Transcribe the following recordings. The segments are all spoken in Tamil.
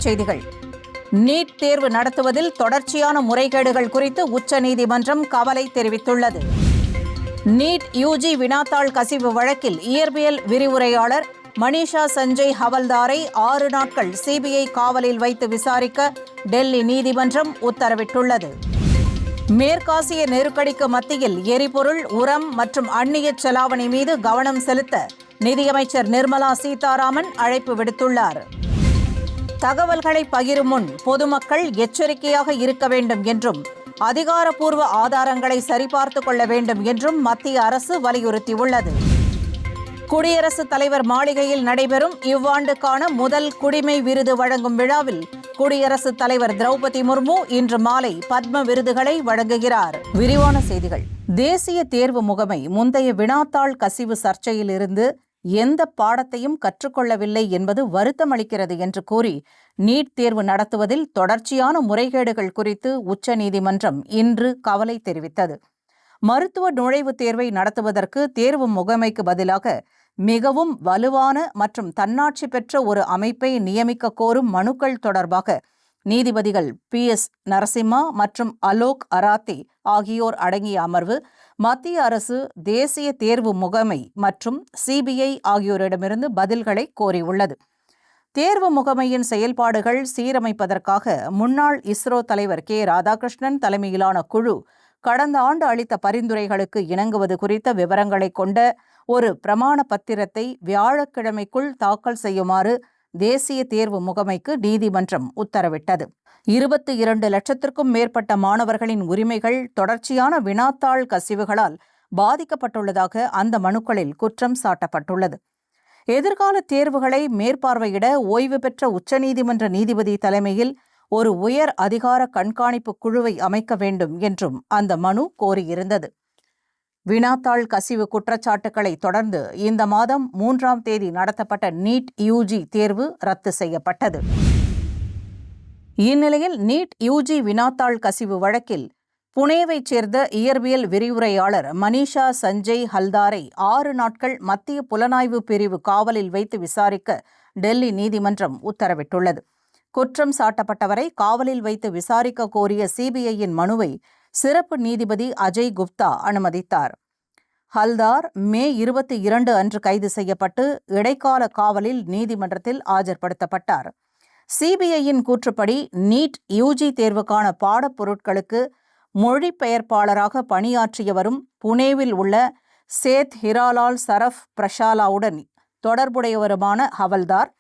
தலைப்புச் செய்திகள். நீட் தேர்வு நடத்துவதில் தொடர்ச்சியான முறைகேடுகள் குறித்து உச்சநீதிமன்றம் கவலை தெரிவித்துள்ளது. நீட் யுஜி வினாத்தாள் கசிவு வழக்கில் இயற்பியல் விரிவுரையாளர் மனிஷா சஞ்சய் ஹவல்தாரை 6 நாட்கள் சிபிஐ காவலில் வைத்து விசாரிக்க டெல்லி நீதிமன்றம் உத்தரவிட்டுள்ளது. மேற்காசிய நெருக்கடிக்கு மத்தியில் எரிபொருள், உரம் மற்றும் அந்நிய செலாவணி மீது கவனம் செலுத்த நிதியமைச்சர் நிர்மலா சீதாராமன் அழைப்பு விடுத்துள்ளார். தகவல்களை பகிரும் முன் பொதுமக்கள் எச்சரிக்கையாக இருக்க வேண்டும் என்றும் அதிகாரப்பூர்வ ஆதாரங்களை சரிபார்த்துக் கொள்ள வேண்டும் என்றும் மத்திய அரசு வலியுறுத்தியுள்ளது. குடியரசுத் தலைவர் மாளிகையில் நடைபெறும் இவ்வாண்டுக்கான முதல் குடிமை விருது வழங்கும் விழாவில் குடியரசுத் தலைவர் திரௌபதி முர்மு இன்று மாலை பத்ம விருதுகளை வழங்குகிறார். விரிவான செய்திகள். தேசிய தேர்வு முகமை முந்தைய வினாத்தாள் கசிவு சர்ச்சையில் இருந்து எந்த பாடத்தையும் கற்றுக்கொள்ளவில்லை என்பது வருத்தமளிக்கிறது என்று கூறி நீட் தேர்வு நடத்துவதில் தொடர்ச்சியான முறைகேடுகள் குறித்து உச்சநீதிமன்றம் இன்று கவலை தெரிவித்தது. மருத்துவ நுழைவுத் தேர்வை நடத்துவதற்கு தேர்வு முகமைக்கு பதிலாக மிகவும் வலுவான மற்றும் தன்னாட்சி பெற்ற ஒரு அமைப்பை நியமிக்க கோரும் மனுக்கள் தொடர்பாக நீதிபதிகள் PS நரசிம்மா மற்றும் அலோக் அராத்தே ஆகியோர் அடங்கிய அமர்வு மத்திய அரசு, தேசிய தேர்வு முகமை மற்றும் சிபிஐ ஆகியோரிடமிருந்து பதில்களை கோரியுள்ளது. தேர்வு முகமையின் செயல்பாடுகள் சீரமைப்பதற்காக முன்னாள் இஸ்ரோ தலைவர் ராதாகிருஷ்ணன் தலைமையிலான குழு கடந்த ஆண்டு அளித்த பரிந்துரைகளுக்கு இணங்குவது குறித்த விவரங்களை கொண்ட ஒரு பிரமாண பத்திரத்தை வியாழக்கிழமைக்குள் தாக்கல் செய்யுமாறு தேசிய தேர்வு முகமைக்கு நீதிமன்றம் உத்தரவிட்டது. 22 லட்சத்திற்கும் மேற்பட்ட மாணவர்களின் உரிமைகள் தொடர்ச்சியான வினாத்தாள் கசிவுகளால் பாதிக்கப்பட்டுள்ளதாக அந்த மனுக்களில் குற்றம் சாட்டப்பட்டுள்ளது. எதிர்கால தேர்வுகளை மேற்பார்வையிட ஓய்வு பெற்ற உச்சநீதிமன்ற நீதிபதி தலைமையில் ஒரு உயர் அதிகார கண்காணிப்பு குழுவை அமைக்க வேண்டும் என்றும் அந்த மனு கோரியிருந்தது. வினாத்தாள் கசிவு குற்றச்சாட்டுக்களை தொடர்ந்து இந்த மாதம் 3ஆம் தேதி நடத்தப்பட்ட நீட் யுஜி தேர்வு ரத்து செய்யப்பட்டது. இந்நிலையில் நீட் யுஜி வினாத்தாள் கசிவு வழக்கில் புனேவைச் சேர்ந்த இயற்பியல் விரிவுரையாளர் மனிஷா சஞ்சய் ஹல்தாரை 6 நாட்கள் மத்திய புலனாய்வு பிரிவு காவலில் வைத்து விசாரிக்க டெல்லி நீதிமன்றம் உத்தரவிட்டுள்ளது. குற்றம் சாட்டப்பட்டவரை காவலில் வைத்து விசாரிக்க கோரிய சிபிஐயின் மனுவை சிறப்பு நீதிபதி அஜய் குப்தா அனுமதித்தார். ஹல்தார் மே 22 அன்று கைது செய்யப்பட்டு இடைக்கால காவலில் நீதிமன்றத்தில் ஆஜர்படுத்தப்பட்டார். சிபிஐயின் கூற்றுப்படி நீட் யுஜி தேர்வுக்கான பாடப்பொருட்களுக்கு மொழிபெயர்ப்பாளராக பணியாற்றியவரும் புனேவில் உள்ள சேத் ஹிராலால் சரஃப் பிரஷாலாவுடன் தொடர்புடையவருமான ஹவல்தார்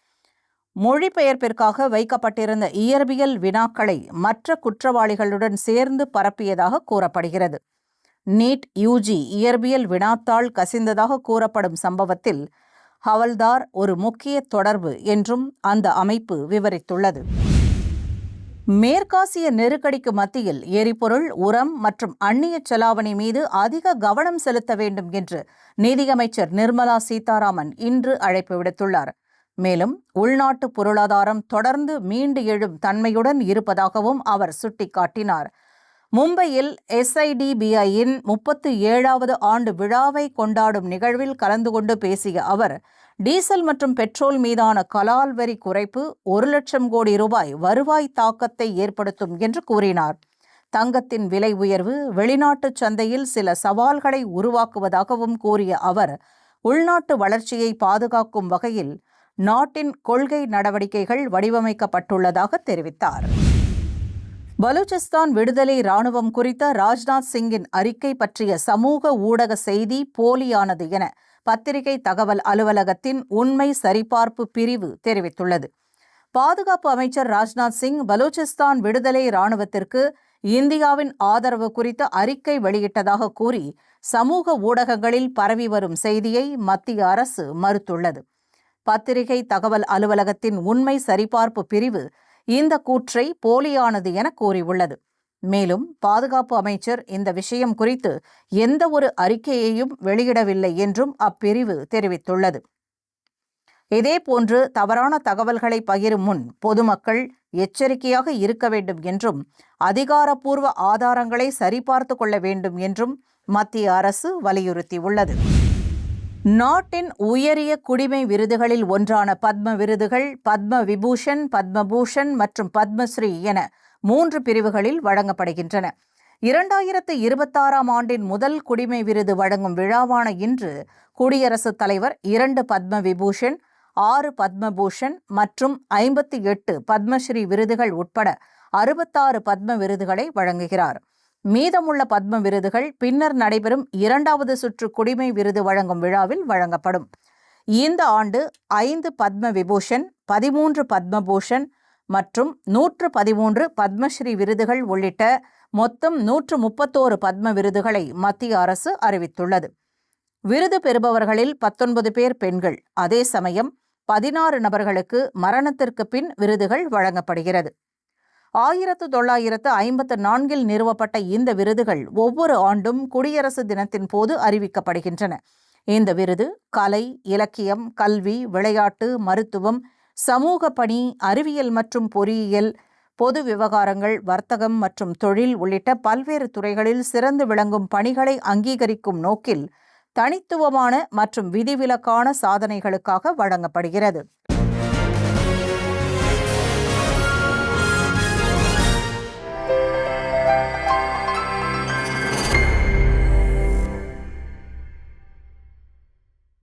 மொழிபெயர்ப்பிற்காக வைக்கப்பட்டிருந்த இயற்பியல் வினாக்களை மற்ற குற்றவாளிகளுடன் சேர்ந்து பரப்பியதாக கூறப்படுகிறது. நீட் யுஜி இயற்பியல் வினாத்தாள் கசிந்ததாக கூறப்படும் சம்பவத்தில் ஹவல்தார் ஒரு முக்கிய தொடர்பு என்றும் அந்த அமைப்பு விவரித்துள்ளது. மேற்காசிய நெருக்கடிக்கு மத்தியில் எரிபொருள், உரம் மற்றும் அந்நிய செலாவணி மீது அதிக கவனம் செலுத்த வேண்டும் என்று நிதியமைச்சர் நிர்மலா சீதாராமன் இன்று அழைப்பு விடுத்துள்ளார். மேலும் உள்நாட்டு பொருளாதாரம் தொடர்ந்து மீண்டு எழும் தன்மையுடன் இருப்பதாகவும் அவர் சுட்டிக்காட்டினார். மும்பையில் SIDBIயின் 37வது ஆண்டு விழாவை கொண்டாடும் நிகழ்வில் கலந்து கொண்டு பேசிய அவர், டீசல் மற்றும் பெட்ரோல் மீதான கலால் வரி குறைப்பு 1 லட்சம் கோடி ரூபாய் வருவாய் தாக்கத்தை ஏற்படுத்தும் என்று கூறினார். தங்கத்தின் விலை உயர்வு வெளிநாட்டு சந்தையில் சில சவால்களை உருவாக்குவதாகவும் கூறிய அவர், உள்நாட்டு வளர்ச்சியை பாதுகாக்கும் வகையில் நாட்டின் கொள்கை நடவடிக்கைகள் வடிவமைக்கப்பட்டுள்ளதாக தெரிவித்தார். பலூச்சிஸ்தான் விடுதலை ராணுவம் குறித்த ராஜ்நாத் சிங்கின் அறிக்கை பற்றிய சமூக ஊடக செய்தி போலியானது என பத்திரிகை தகவல் அலுவலகத்தின் உண்மை சரிபார்ப்பு பிரிவு தெரிவித்துள்ளது. பாதுகாப்பு அமைச்சர் ராஜ்நாத் சிங் பலூச்சிஸ்தான் விடுதலை ராணுவத்திற்கு இந்தியாவின் ஆதரவு குறித்த அறிக்கை வெளியிட்டதாக கூறி சமூக ஊடகங்களில் பரவி வரும் செய்தியை மத்திய அரசு மறுத்துள்ளது. பத்திரிகை தகவல் அலுவலகத்தின் உண்மை சரிபார்ப்பு பிரிவு இந்த கூற்றை போலியானது என கூறியுள்ளது. மேலும் பாதுகாப்பு அமைச்சர் இந்த விஷயம் குறித்து எந்த ஒரு அறிக்கையையும் வெளியிடவில்லை என்றும் அப்பிரிவு தெரிவித்துள்ளது. இதேபோன்று தவறான தகவல்களை பகிரும் முன் பொதுமக்கள் எச்சரிக்கையாக இருக்க வேண்டும் என்றும் அதிகாரப்பூர்வ ஆதாரங்களை சரிபார்த்து கொள்ள வேண்டும் என்றும் மத்திய அரசு வலியுறுத்தியுள்ளது. நாட்டின் உயரிய குடிமை விருதுகளில் ஒன்றான பத்ம விருதுகள் பத்ம விபூஷன், பத்மபூஷன் மற்றும் பத்மஸ்ரீ என 3 பிரிவுகளில் வழங்கப்படுகின்றன. 2026ஆம் ஆண்டின் முதல் குடிமை விருது வழங்கும் விழாவான இன்று குடியரசுத் தலைவர் 2 பத்ம விபூஷன், 6 பத்மபூஷன் மற்றும் 58 பத்மஸ்ரீ விருதுகள் உட்பட 66 பத்ம விருதுகளை வழங்குகிறார். மீதமுள்ள பத்ம விருதுகள் பின்னர் நடைபெறும் 2வது சுற்று குடிமை விருது வழங்கும் விழாவில் வழங்கப்படும். இந்த ஆண்டு 5 பத்ம விபூஷன், 13 பத்மபூஷன் மற்றும் 113 பத்மஸ்ரீ விருதுகள் உள்ளிட்ட மொத்தம் 131 பத்ம விருதுகளை மத்திய அரசு அறிவித்துள்ளது. விருது பெறுபவர்களில் 19 பேர் பெண்கள். அதே சமயம் 16 நபர்களுக்கு மரணத்திற்கு பின் விருதுகள் வழங்கப்படுகிறது. 1954இல் நிறுவப்பட்ட இந்த விருதுகள் ஒவ்வொரு ஆண்டும் குடியரசு தினத்தின் போது அறிவிக்கப்படுகின்றன. இந்த விருது கலை, இலக்கியம், கல்வி, விளையாட்டு, மருத்துவம், சமூக பணி, அறிவியல் மற்றும் பொறியியல், பொது விவகாரங்கள், வர்த்தகம் மற்றும் தொழில் உள்ளிட்ட பல்வேறு துறைகளில் சிறந்து விளங்கும் பணிகளை அங்கீகரிக்கும் நோக்கில் தனித்துவமான மற்றும் விதிவிலக்கான சாதனைகளுக்காக வழங்கப்படுகிறது.